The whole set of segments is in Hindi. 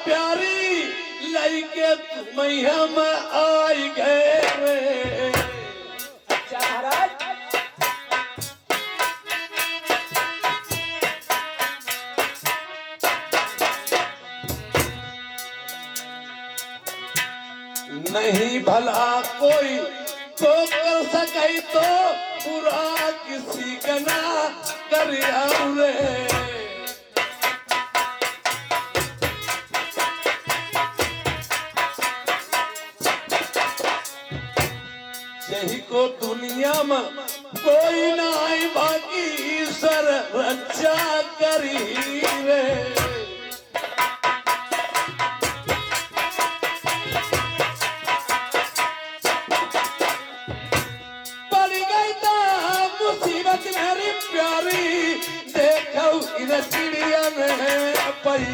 प्यारी लइके तुम्हें में आई गए रे। अच्छा महाराज नहीं भला कोई तो कर सके तो बुरा किसी का ना करिया रे। यही को दुनिया में कोई ना आई बाकी ईश्वर रक्षा करी रे। मुसीबत मेरी प्यारी देखो इन चिड़िया में पई।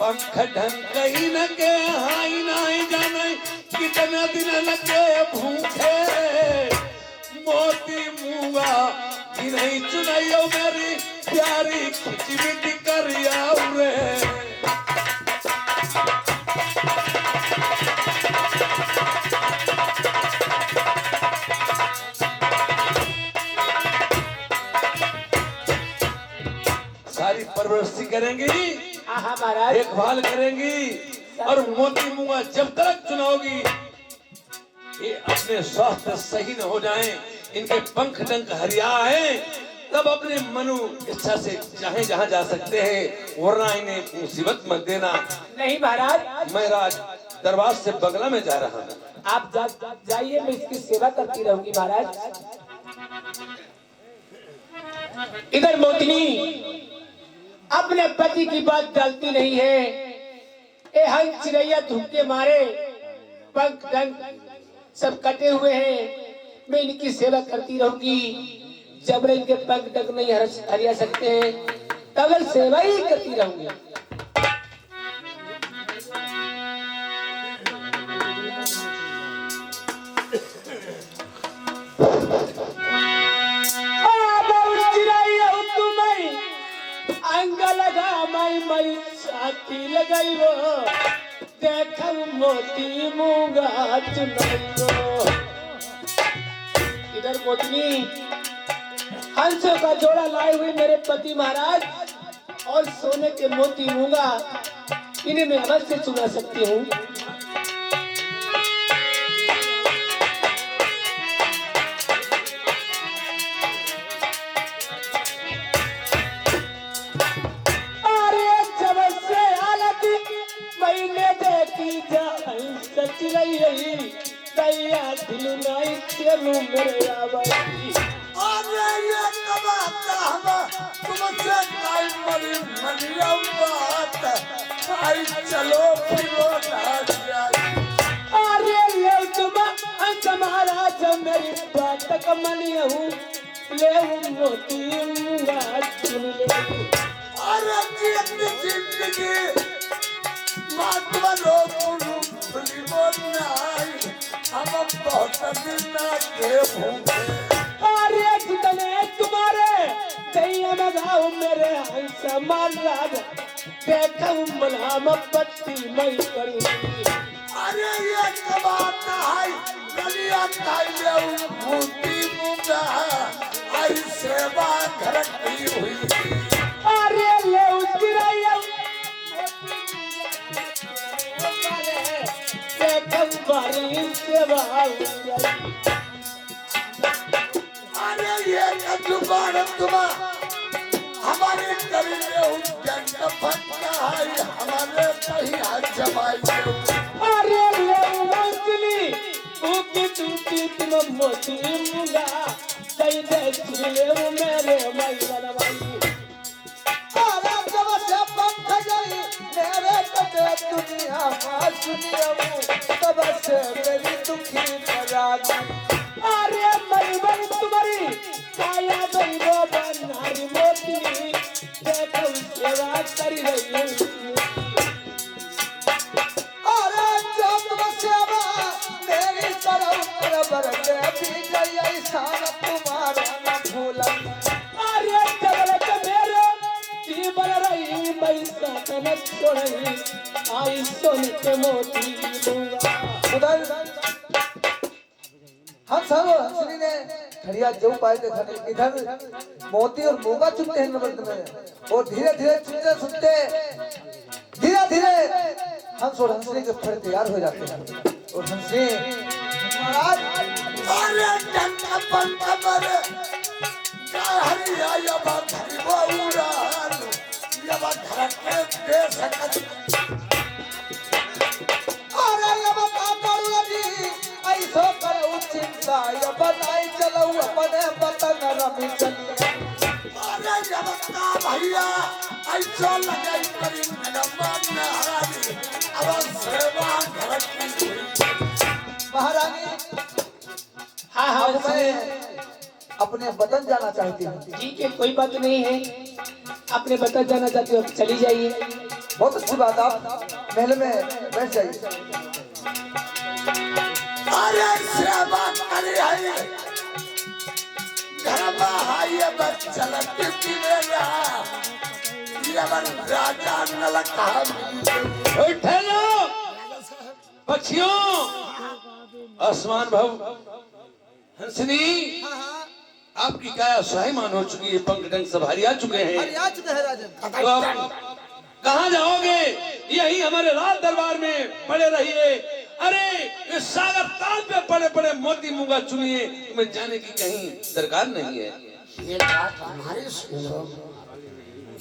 पंख ढंग ही न के हाई नहीं जाने कितना दिन लगे भूखे मोती मुआ नहीं चुनाइयो मेरी प्यारी खिचड़ी करिया रे। सारी परवरिश करेंगी महाराज देखभाल करेंगी और मोती मुआ जब तक चुनाओगी ये अपने स्वास्थ्य सही न हो जाएं, इनके पंख डंक हरिया है तब अपने मनु इच्छा से चाहे जहां जा सकते हैं वरना इन्हें मुसीबत मत देना। नहीं महाराज मैं राज दरबार से बंगला में जा रहा हूँ। आप जाइए मैं इसकी सेवा करती रहूंगी महाराज। इधर मोतिनी अपने पति की बात डालती नहीं है। ए हंस चिड़ैया धूप के मारे पंख डंक सब कटे हुए हैं। मैं इनकी सेवा करती रहूंगी जब इनके पंख डंक नहीं हरिया सकते हैं तब सेवा ही करती रहूंगी। अंग लगा मई साथी लगाई वो देखम मोती मूंगा चुनाइयो। इधर मोतनी हंसों का जोड़ा लाए हुए मेरे पति महाराज और सोने के मोती मूंगा इन्हें मैं अवश्य चुना सकती हूँ। मेरे आवाज़ी अरे ये कबाता हम तुमसे काई मरी मरिया बात आई चलो फिरो ना जाए। अरे ले तुम अंत महाराज मेरी बात का मनिया हूँ ले मोती मुंगा चुन ले। अरे जिंदगी मातवा रो गुरु फिरो ना हम बहुत दिन के भूखे। अरे जितने तुम्हारे दैया में गाँव मेरे हंस मार राज देखूं मलहम पत्ती मई करूंगी। अरे ये कबाता है गलिया काले भूती मुंगा आई सेवा घर की हुई। अरे ले उसकी राया बारी सेवा अरे ये जुबान तुम हमारे करीबे उज्जैन फटका है हमारे कहीं हाथ जमाई। अरे ले मोती ऊकी टूटी तुम मोती मुंगा कई दे ले मेरे मई बनवाई। अरे जब से पंख गई मेरे कटे दुनिया में सुनियो तब से मेरी दुखी पराग। अरे मई बन तुम्हारी काया बन वो बनारी मोती देखो सेवा करी रही। अरे जब सेवा मेरी तरफ बरके भी गई ऐसा तुम्हारा के मोती मूंगा। उधर हम सब हंसनी ने ठड़िया जो पाए थे खड़े, इधर मोती और मूंगा चुनते हैं नवरत्न में, और धीरे धीरे चुनते सुनते धीरे धीरे हंस और हंसनी के फड़ तैयार हो जाते हैं। और हंसनी महाराज अरे डंका पंका मरे हरिया या बात हरि बाउरान या बात धरके दे सकत। अरे ये बता करूँ जी ऐसो करो चिंता, ये बताई चलो अपने बतन रमी चलिए। अरे जबता भैया ऐसा लगे करी नंबर में हराजी अब सेवा धरकी। महारानी हाँ हाँ अब मैं अपने वतन जाना चाहती हूँ। ठीक है, कोई बात नहीं है। अपने वतन जाना चाहते हो तो चली जाइए। बहुत अच्छी बात, आप महल में बैठ जाइए। अरे सेवा करे है घरमा है बच्चा लड़की मेरा ये बन राजा नलका। उठे लो पक्षियों, आसमान भव हंसनी, आपकी काया स्वाभिमान हो चुकी है, पंख डंक सब हरिया चुके हैं। तो आप कहाँ जाओगे? यही हमारे राज दरबार में पड़े रहिए। अरे इस सागर ताल पे पड़े पड़े मोती मूंगा चुनिए, तुम्हें जाने की कहीं दरकार नहीं है। एक बात हमारी सुनो,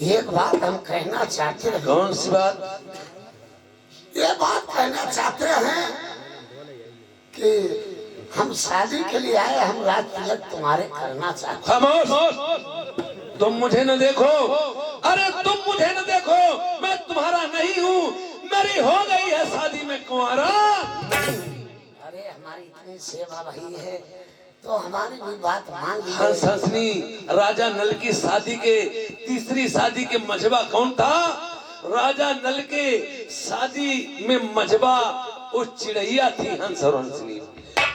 एक बात हम कहना चाहते हैं। कौन सी बात? ये बात कहना चाहते हैं कि हम शादी के लिए आए, हम राज तिलक तुम्हारे करना चाहते हैं। खामोश, तुम मुझे न देखो। अरे तुम मुझे न देखो, मैं तुम्हारा नहीं हूँ। मेरी हो गई है शादी में कुंवारा। अरे हमारी इतनी सेवा भई है तो हमारी भी बात मान लीजिए। हंस हंसनी, राजा नल की शादी के तीसरी शादी के मजबा कौन था? राजा नल के शादी में मजबा उस चिड़ैया थी हंस और हंसनी।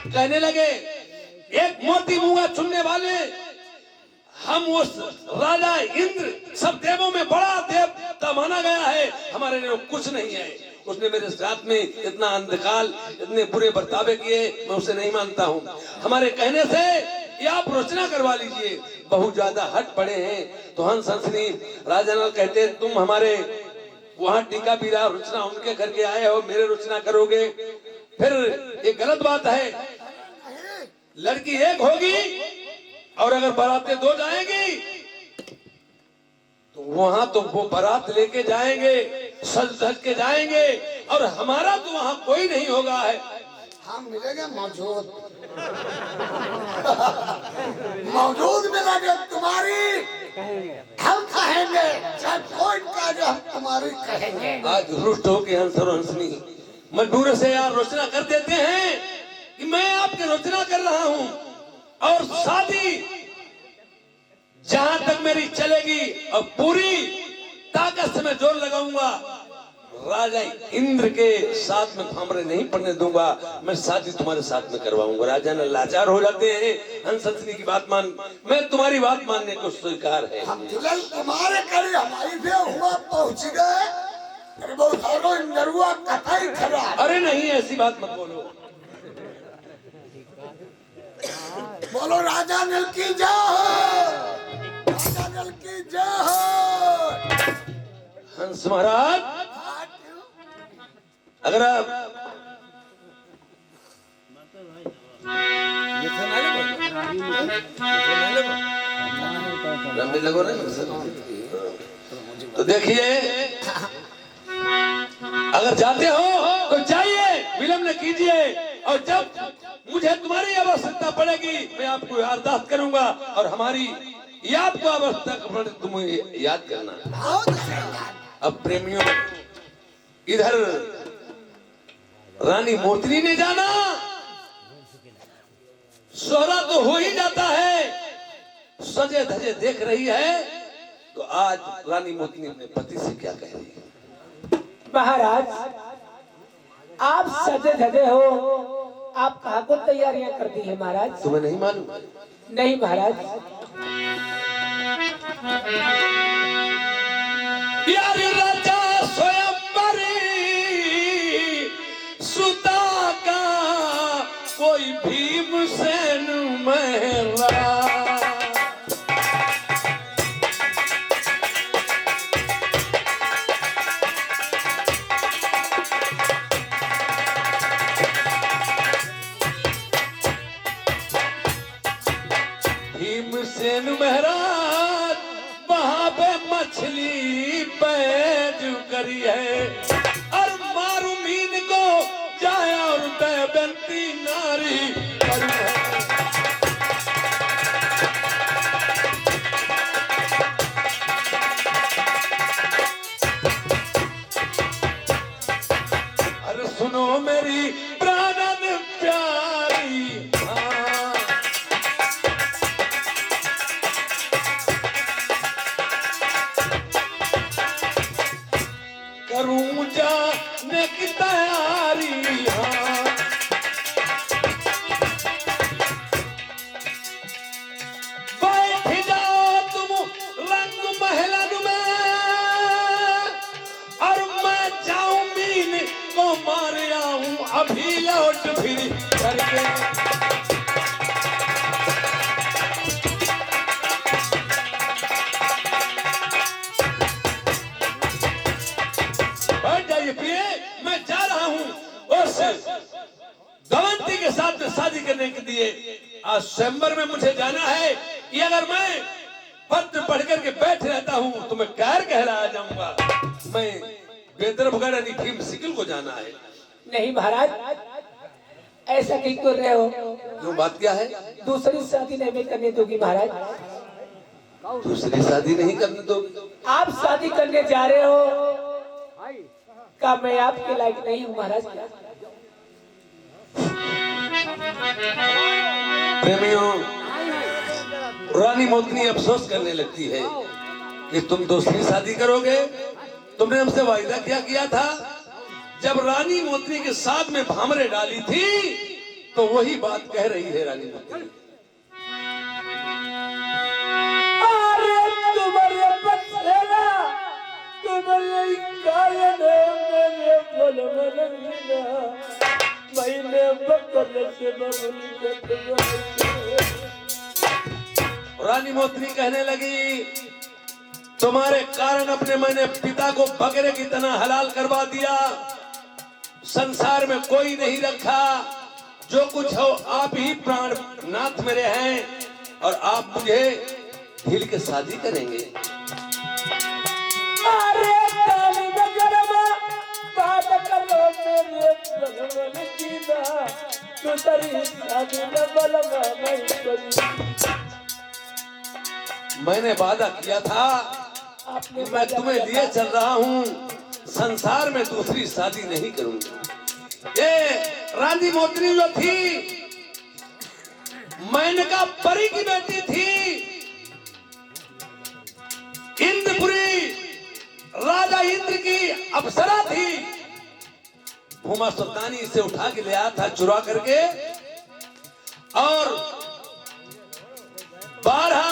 कहने लगे एक मोती मूंगा चुनने वाले हम उस राजा इंद्र, सब देवों में बड़ा देवता माना गया है, हमारे लिए कुछ नहीं है। उसने मेरे साथ में इतना अंधकाल, इतने बुरे बर्तावे किए, मैं उसे नहीं मानता हूँ। हमारे कहने से ये आप रचना करवा लीजिए, बहुत ज्यादा हट पड़े हैं। तो हंस हंसनी राजा नल कहते तुम हमारे वहाँ टीका पीरा रचना उनके घर के आए हो, मेरे रचना करोगे? फिर ये गलत बात है। लड़की एक होगी और अगर बारातें दो जाएंगी तो वहां तो वो बारात लेके जाएंगे, सज धज के जाएंगे, और हमारा तो वहां कोई नहीं होगा है। हम मिलेंगे मौजूद मौजूद मिलेंगे तुम्हारी, हम कहेंगे चाहे कोई काज हम तुम्हारी कहेंगे। आज रुष्ट होके हंस और हंसनी मजबूर से यार रचना कर देते हैं कि मैं आपकी रचना कर रहा हूं और शादी जहां तक मेरी चलेगी और पूरी ताकत से मैं जोर लगाऊंगा, राजा इंद्र के साथ में फामरे नहीं पड़ने दूंगा, मैं शादी तुम्हारे साथ में करवाऊंगा। राजा ने लाचार हो जाते हैं, हंस हंसनी की बात मान, मैं तुम्हारी बात मानने को स्वीकार है। हम दुल्हन तुम्हारे करी हमारी भी हुआ पहुंच गए। अरे बहुत सारो नरुआ कथाई खड़ा। अरे नहीं, ऐसी बात मत बोलो। बोलो राजा नल की जय, राजा नल की जय। हंस महाराज, अगर आप लंबी लगो नहीं तो देखिए, अगर जाते हो तो जाइए, विलंब न कीजिए, और जब मुझे तुम्हारी आवश्यकता पड़ेगी मैं आपको याददाश्त करूंगा, और हमारी ये आपको आवश्यकता पड़े तुम्हें याद करना। अब प्रेमियों, इधर रानी मोतिनी ने जाना, सोहरा तो हो ही जाता है, सजे धजे देख रही है, तो आज रानी मोतिनी अपने पति से क्या कह रही है? महाराज, आप सजे धजे हो, आप कहाँ को तैयारियां कर दी है महाराज? तुम्हें नहीं मालूम? नहीं महाराज। यार राजा स्वयंवरी भीमसेन महाराज वहां पे मछली पैज करी है और मारू मीन को जाए और बेबंती नारी करी है। अरे सुनो मेरी प्राणन प्यारी, हाँ। करूं जाने की तैयारी, हाँ। बैठ जाओ तुम रंग महलन में और मैं जाऊं मीन को मार आऊं अभी लौट फिर करके। बैठ जाइए प्रिय, मैं जा रहा हूं उस दमयंती के साथ में शादी करने के लिए। आज स्वयंवर में मुझे जाना है कि अगर मैं पत्र पढ़ करके बैठ रहता हूं तो मैं कैर कहलाया जाऊंगा। मैं बेदरभगढ़ यानी भीम सिकल को जाना है। नहीं महाराज, ऐसा क्यों कर रहे हो? क्यों, बात क्या है? दूसरी शादी नहीं करने दोगी महाराज? दूसरी शादी नहीं करने दोगी? आप शादी करने जा रहे हो, क्या मैं आपके लायक नहीं हूँ महाराज? प्रेमियों, रानी मोतनी अफसोस करने लगती है कि तुम दूसरी शादी करोगे। तुमने हमसे वायदा क्या किया था? जब रानी मोतनी के साथ में भामरे डाली थी तो वही बात कह रही है रानी मोतनी। अरे तुम्हारे बसेरा, तुम्हारे गायन मेरे बलवलना, मैंने बकल से बबली। रानी मोतनी कहने लगी, तुम्हारे कारण अपने मैंने पिता को बकरे की तरह हलाल करवा दिया। संसार में कोई नहीं रखा, जो कुछ हो आप ही प्राण नाथ मेरे हैं और आप मुझे ढील के शादी करेंगे। अरे काली नगरमा बात करो मेरे बलवल की ना, दूसरी शादी न बलवा नहीं करी। मैंने वादा किया था कि मैं तुम्हें लिए चल रहा हूँ, संसार में दूसरी शादी नहीं करूंगा। ये रानी मोतनी जो थी, मेनका परी की बेटी थी। इंद्रपुरी राजा इंद्र की अप्सरा थी। भूमा सुल्तानी इसे उठा के ले आया था चुरा करके, और 12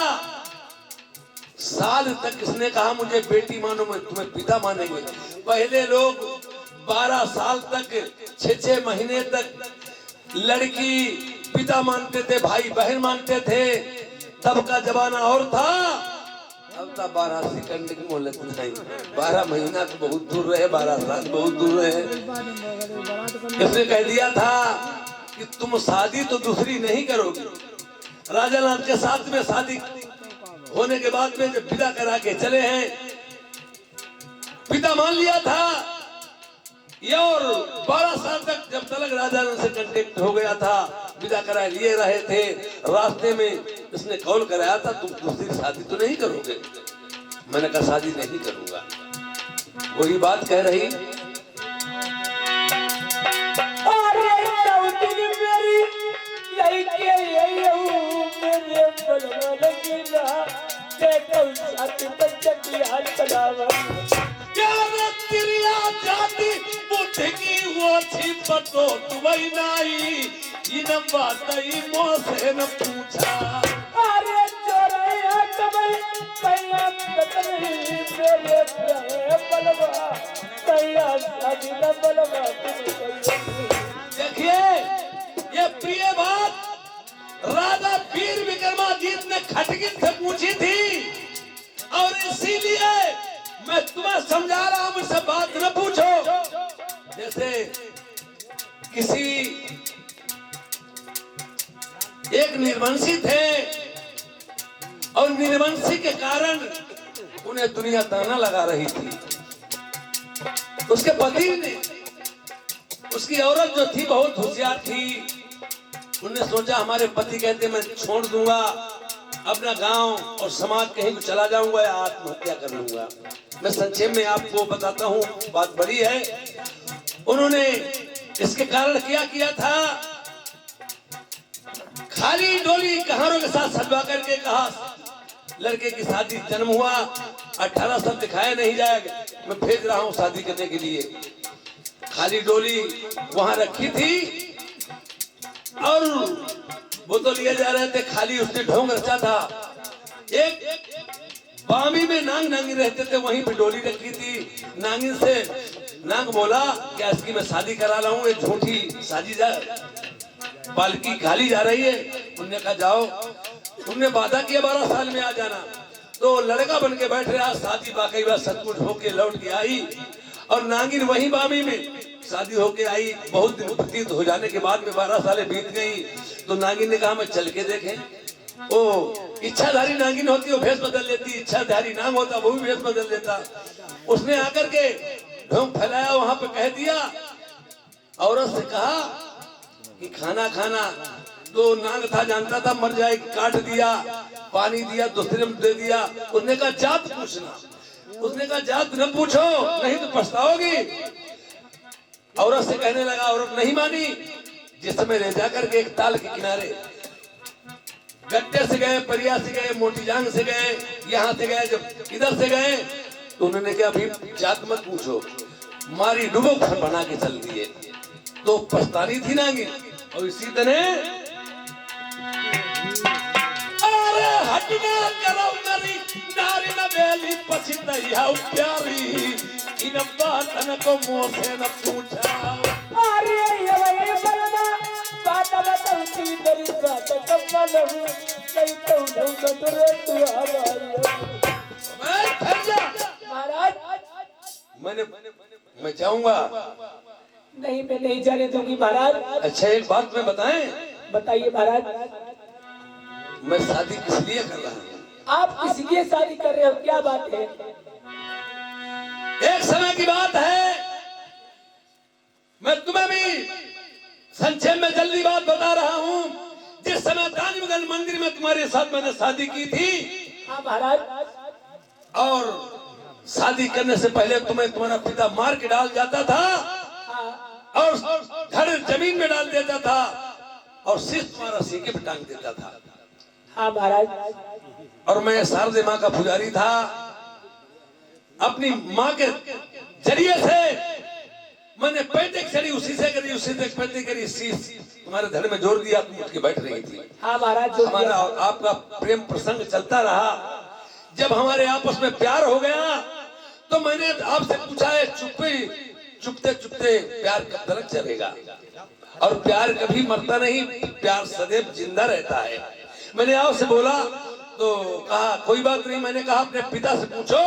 साल तक इसने कहा मुझे बेटी मानो, मैं तुम्हें पिता मानेंगे। पहले लोग 12 साल तक 6-6 महीने तक लड़की पिता मानते थे, भाई बहन मानते थे। तब का जमाना और था। अब तो 12 सेकंड की मोहलत नहीं, 12 महीना तो बहुत दूर रहे, 12 साल बहुत दूर रहे। इसने कह दिया था कि तुम शादी तो दूसरी नहीं करोगे। राजा नाथ के साथ में शादी होने के बाद में जब विदा करा के चले हैं, पिता मान लिया था ये, और 12 साल तक जब तलक राजा से कांटेक्ट हो गया था, विदा करा लिए रहे थे। रास्ते में इसने कॉल कराया था, तुम दूसरी शादी तो नहीं करोगे? मैंने कहा शादी नहीं करूंगा। वही बात कह रही, पतो तुम्हें नहीं, इन बातई मोसे न पूछा। अरे चोरया कमल पैया कतरी मेरे बलवा, पैया शादी न बलवा। देखिए, ये प्रिय बात राजा वीर विक्रमादित्य ने खटगिन से पूछी थी, और इसीलिए मैं तुम्हें समझा रहा हूं, मुझसे बात न पूछो। जैसे किसी एक निर्वंशी थे, मीनवंशी के कारण उन्हें दुनिया ताना लगा रही थी। उसके पति ने, उसकी औरत जो थी बहुत होशियार थी, उन्होंने सोचा हमारे पति कहते मैं छोड़ दूंगा अपना गांव और समाज, कहीं को चला जाऊंगा या आत्महत्या कर लूंगा। मैं संक्षेप में आपको बताता हूँ, बात बड़ी है। उन्होंने इसके कारण क्या किया था, खाली डोली कहारों के साथ सजवा करके कहा लड़के की शादी, जन्म हुआ 18 साल दिखाया नहीं जाएगा, मैं भेज रहा हूं शादी करने के लिए। खाली डोली वहां रखी थी और वो तो लिए जा रहे थे, खाली उसने ढोंग रचा था। एक बामी में नांग नांगी रहते थे, वहीं पे डोली रखी थी। नांगिन से नांग बोला क्या इसकी मैं शादी करा रहा हूँ, ये झूठी शादी जा, पालकी खाली जा रही है। उन्होंने कहा जाओ। उन्होंने वादा किया 12 साल में आ जाना। तो लड़का बन के बैठ रहा, शादी बाकी बात सचमुच होके लौट के आई और नागिन वहीं बामी में शादी होके आई। बहुत दिन व्यतीत हो जाने के बाद में 12 सालें बीत गई तो नागिन ने कहा मैं चल के देखें। ओ इच्छाधारी नागिन होती वो भेष बदल लेती, इच्छाधारी नाग होता वो भी भेष बदल लेता। उसने आकर के ढोंग फैलाया, वहां पे कह दिया, औरत से कहा कि खाना खाना। तो नाग था, जानता था मर जाए, काट दिया, पानी दिया, दूसरे में दे दिया। उसने कहा जात पूछना, उसने कहा जात न पूछो नहीं तो पछताओगी। औरत से कहने लगा, औरत नहीं मानी। जिस समय ले जाकर के एक ताल के किनारे गट्टे से गए, परिया से गए, मोटी जांग से गए, यहाँ से गए, जब इधर से गए तो उन्होंने कहा अभी जात मत पूछो, मारी डूबो घर बना के चल दिए। तो पछतानी थी नागी। और इसी तरह अरे हटना करो नरी नारी न बेली पछित हियाउ प्यारी इन बातन को मुंह से न पूछा। अरे ये बलना बात बताऊंगी तेरी बात कब लहू नहीं तो ढूंढ तू हमारी। मैं ठहर जा महाराज, मैं जाऊंगा नहीं मैं नहीं जाने दूंगी महाराज। अच्छा एक बात में बताएं, बताइए महाराज। मैं शादी किस लिए कर रहा हूँ? आप किस लिए शादी कर रहे हो, क्या बात है? एक समय की बात है, मैं तुम्हें भी संक्षेप में जल्दी बात बता रहा हूँ। जिस समय दानिमगंज मंदिर में तुम्हारे साथ मैंने शादी की थी, हाँ महाराज, और शादी करने से पहले तुम्हें तुम्हारा पिता मार के डाल जाता था और घर जमीन में डाल देता था और शीश तुम्हारा सीके पे टांग देता था। हाँ महाराज। और मैं शारदे माँ का पुजारी था। अपनी माँ के जरिए से मैंने पैंतक चढ़ी, उसी से करी, उसी से पैंतक करी, शीश तुम्हारे धड़ में जोड़ दिया, तुम उठ के बैठ रही थी। हाँ महाराज। हमारा आपका प्रेम प्रसंग चलता रहा। जब हमारे आपस में प्यार हो गया तो मैंने आपसे पूछा है, चुपते चुपते प्यार कब तक चलेगा? और प्यार कभी मरता नहीं, प्यार सदैव जिंदा रहता है। मैंने आपसे बोला तो कहा कोई बात नहीं। मैंने कहा अपने पिता से पूछो,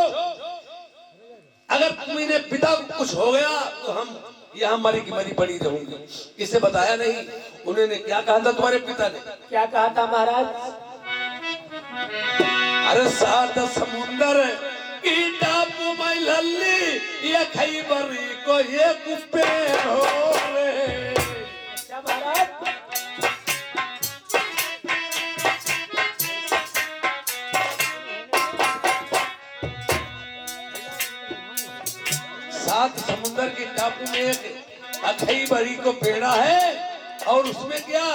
अगर तुम्हें पिता को कुछ हो गया तो हम यहाँ मरी की मरी पड़ी रहूंगी। इसे बताया नहीं। उन्होंने क्या कहा था तुम्हारे पिता ने? क्या कहा था महाराज? अरे सात समुंदर की टापू में लल्ली ये खैबरी को ये कुप्पे हो रे। क्या महाराज? सात समुंदर के टापू में एक अखई बड़ी को पेड़ा है और उसमें क्या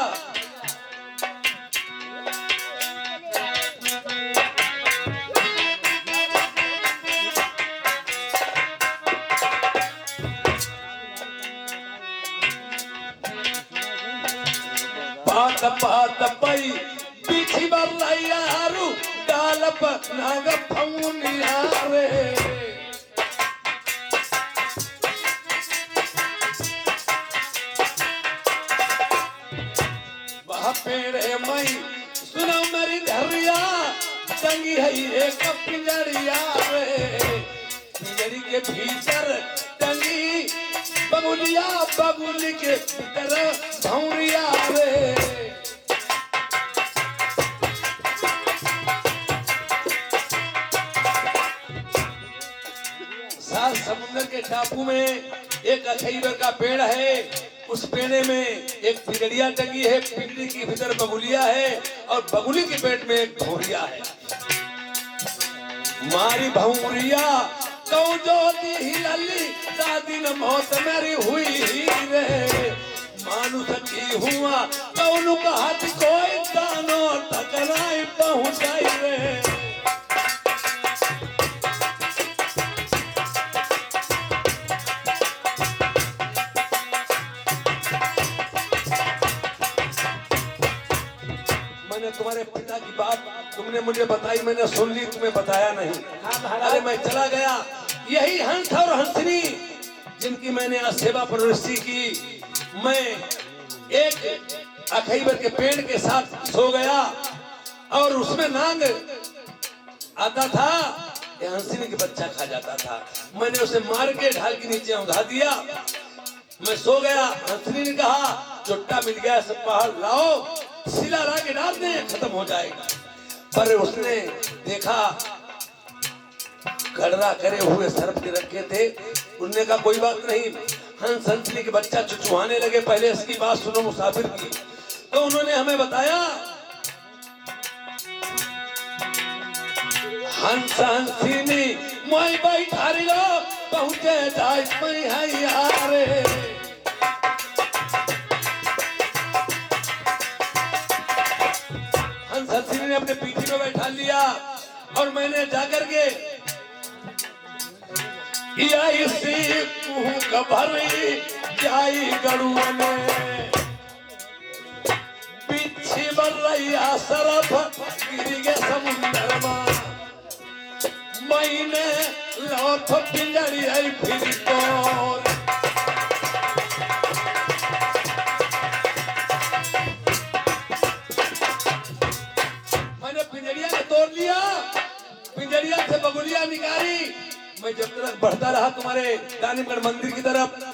पात पात पई पीछी बल्लायारू डाल पर नाग फौनिया रे। पेड़े मई सुनो मेरी धरिया टंगी है एक पिंजरिया रे। पिंजरी के भीतर टंगी बगुलिया, बगुली के भीतर भौरिया रे। के टापू में एक अखईबर का पेड़ है, उस पेड़े में एक पिंजड़िया टंगी है, पिंजड़ी के भीतर बगुलिया है और बगुली के पेट में एक भौरिया है। मारी भौरिया कौ जो दी लली दादी न मौत मेरी हुई रे, मानुष की हुआ कौन कहा कोई दानो टकराई पहुंचाई रे। मैंने तुम्हारे पिता की बात तुमने मुझे बताई, मैंने सुन ली, तुम्हें बताया नहीं। हाँ महाराज। अरे मैं चला गया, यही हंस और हंसनी जिनकी मैंने आज सेवा प्रवृत्ति की, मैं एक अखईबर के पेड़ के साथ सो गया और उसमें नांग आता था, ये हंसनी के बच्चा खा जाता था। मैंने उसे मार के ढाल के नीचे उधा दिया, मैं सो गया। हंसनी ने कहा चुट्टा मिल गया, सब पहाड़ लाओ, सिला ला के डाल दे, खत्म हो जाएगा। पर उसने देखा गड़रा करे हुए सर्प के रखे थे, उनने कहा कोई बात नहीं। हंस हंसनी के बच्चा चुचुहाने लगे, पहले इसकी बात सुनो मुसाफिर की। तो उन्होंने हमें बताया हंस हंसनी मोई बैठा लो पहुंचे जाए है यारे। हंस हंसनी ने अपने पीठी में बैठा लिया और मैंने जाकर के या इसी कभरी जाई गड़ुआ में पीछे बढ़ रही सरफ गिर गए समुंदर में, मैंने लौट पिंजड़ी आई फिर तो मैंने पिंजड़िया को तोड़ लिया, पिंजड़िया से बगुलिया निकाली। मैं जब तक बढ़ता रहा तुम्हारे दानिमगढ़ मंदिर की तरफ,